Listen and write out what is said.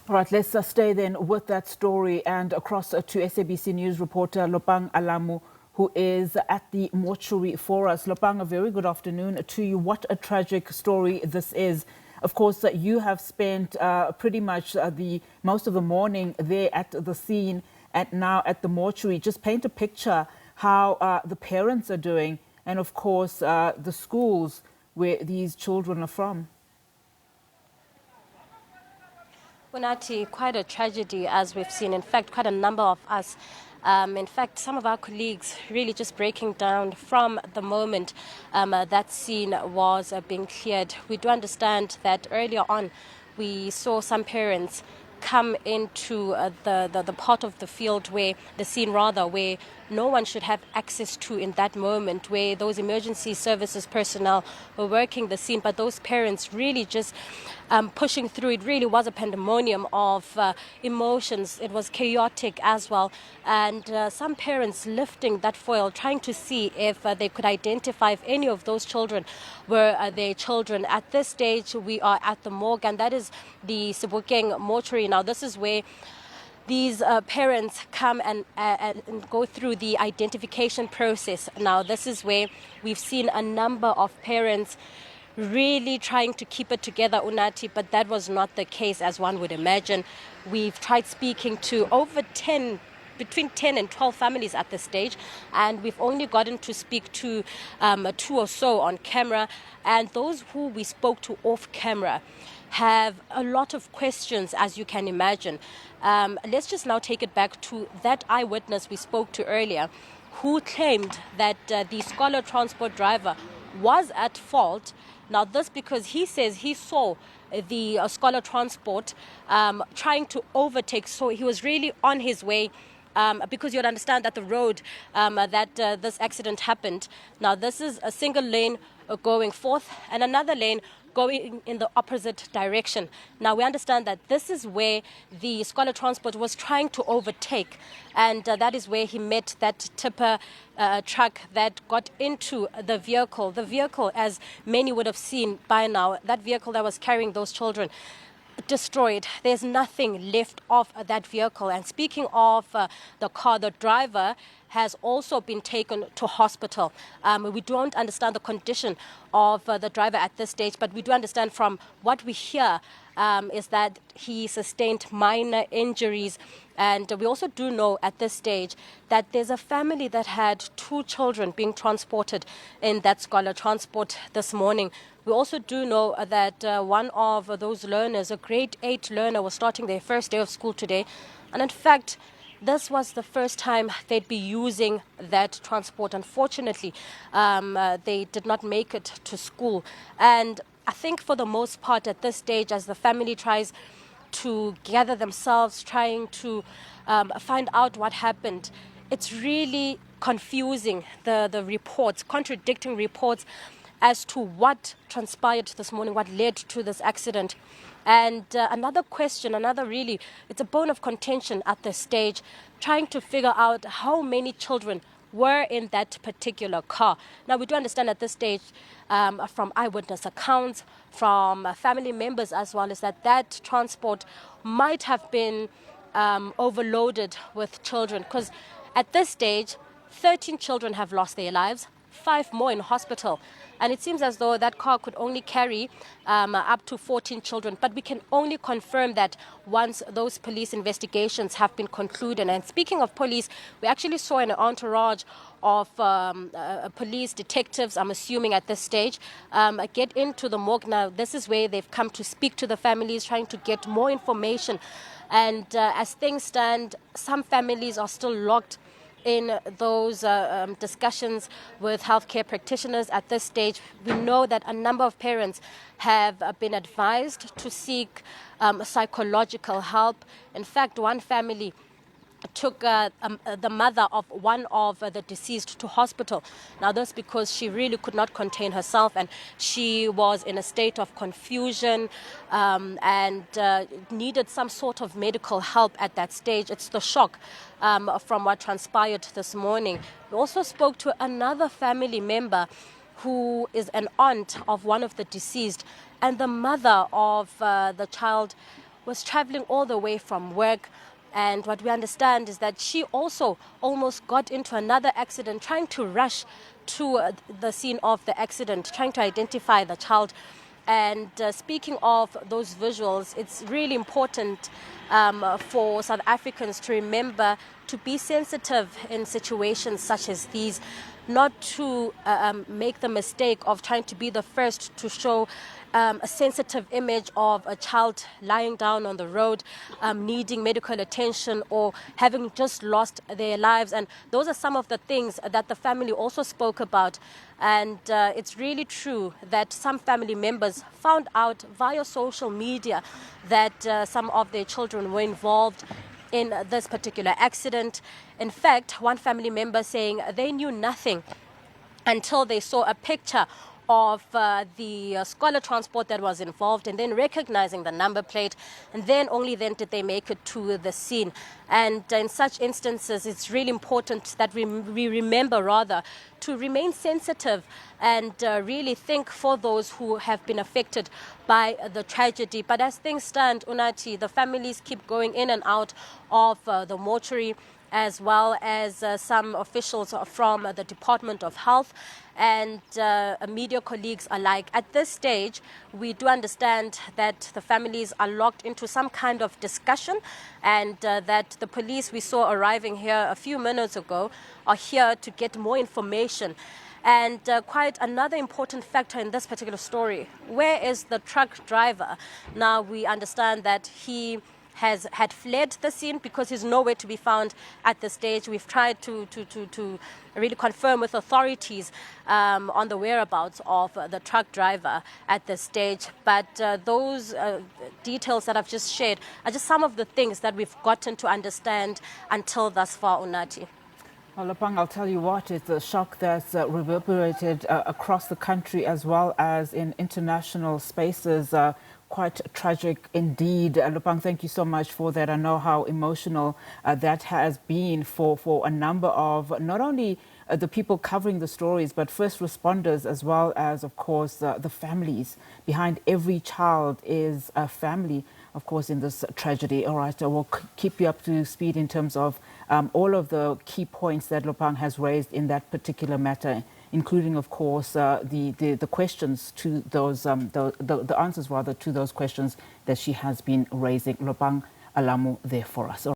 All right, let's stay then with that story and across to SABC News reporter Lopang Alamu, who is at the mortuary for us. Lopang, a very good afternoon to you. What a tragic story this is. Of course, you have spent pretty much the most of the morning there at the scene and now at the mortuary. Just paint a picture how the parents are doing and, of course, the schools where these children are from. Unati, quite a tragedy as we've seen. In fact, quite a number of us, in fact, some of our colleagues really just breaking down from the moment that scene was being cleared. We do understand that earlier on we saw some parents come into the part of the field where the scene where no one should have access to in that moment, where those emergency services personnel were working the scene, but those parents really just pushing through. It really was a pandemonium of emotions. It was chaotic as well, and some parents lifting that foil, trying to see if they could identify if any of those children were their children. At this stage, we are at the morgue, and that is the Sebokeng mortuary. Now, this is where these parents come and go through the identification process. Now, this is where we've seen a number of parents really trying to keep it together, Unati, but that was not the case, as one would imagine. We've tried speaking to between 10 and 12 families at this stage, and we've only gotten to speak to 2 or so on camera, and those who we spoke to off camera have a lot of questions, as you can imagine. Let's just now take it back to that eyewitness we spoke to earlier, who claimed that the scholar transport driver was at fault. Now, this because he says he saw the scholar transport trying to overtake, so he was really on his way. Because you'd understand that the road that this accident happened. Now, this is a single lane going forth and another lane going in the opposite direction. Now, we understand that this is where the scholar transport was trying to overtake, and that is where he met that tipper truck that got into the vehicle. The vehicle, as many would have seen by now, that vehicle that was carrying those children, destroyed. There's nothing left of that vehicle. And speaking of the car, the driver has also been taken to hospital. We don't understand the condition of the driver at this stage, but we do understand from what we hear is that he sustained minor injuries. And we also do know at this stage that there's a family that had 2 children being transported in that scholar transport this morning. We also do know that one of those learners, a grade 8 learner, was starting their first day of school today. And in fact, this was the first time they'd be using that transport. Unfortunately, they did not make it to school. And I think for the most part at this stage, as the family tries to gather themselves, trying to find out what happened, it's really confusing, the reports, contradicting reports as to what transpired this morning, what led to this accident. And another question, it's a bone of contention at this stage, trying to figure out how many children were in that particular car. Now, we do understand at this stage from eyewitness accounts, from family members as well, is that transport might have been overloaded with children, because at this stage, 13 children have lost their lives, 5 more in hospital. And it seems as though that car could only carry up to 14 children. But we can only confirm that once those police investigations have been concluded. And speaking of police, we actually saw an entourage of police detectives, I'm assuming at this stage, get into the morgue. Now, this is where they've come to speak to the families, trying to get more information. And as things stand, some families are still locked in those discussions with healthcare practitioners at this stage. We know that a number of parents have been advised to seek psychological help. In fact, one family took the mother of one of the deceased to hospital. Now, that's because she really could not contain herself, and she was in a state of confusion and needed some sort of medical help at that stage. It's the shock from what transpired this morning. We also spoke to another family member who is an aunt of one of the deceased, and the mother of the child was traveling all the way from work. And what we understand is that she also almost got into another accident, trying to rush to the scene of the accident, trying to identify the child. And speaking of those visuals, it's really important for South Africans to remember to be sensitive in situations such as these, not to make the mistake of trying to be the first to show a sensitive image of a child lying down on the road, needing medical attention or having just lost their lives. And those are some of the things that the family also spoke about. And it's really true that some family members found out via social media that some of their children were involved in this particular accident. In fact, one family member saying they knew nothing until they saw a picture of the scholar transport that was involved, and then recognizing the number plate, and then only then did they make it to the scene. And in such instances, it's really important that we remember rather to remain sensitive and really think for those who have been affected by the tragedy. But as things stand, Unathi, the families keep going in and out of the mortuary, as well as some officials from the Department of Health and media colleagues alike. At this stage, we do understand that the families are locked into some kind of discussion, and that the police we saw arriving here a few minutes ago are here to get more information. And quite another important factor in this particular story, where is the truck driver? Now, we understand that he had fled the scene because he's nowhere to be found at this stage. We've tried to really confirm with authorities on the whereabouts of the truck driver at this stage. But those details that I've just shared are just some of the things that we've gotten to understand until thus far, Unathi. Well, Lopang, I'll tell you what, it's a shock that's reverberated across the country as well as in international spaces. Quite tragic indeed. Lopang, thank you so much for that. I know how emotional that has been for a number of not only the people covering the stories, but first responders, as well as, of course, the families. Behind every child is a family, of course, in this tragedy. All right, I will keep you up to speed in terms of all of the key points that Lopang has raised in that particular matter, including, of course, the questions to those, the answers rather to those questions that she has been raising. Lopang Alamu there for us.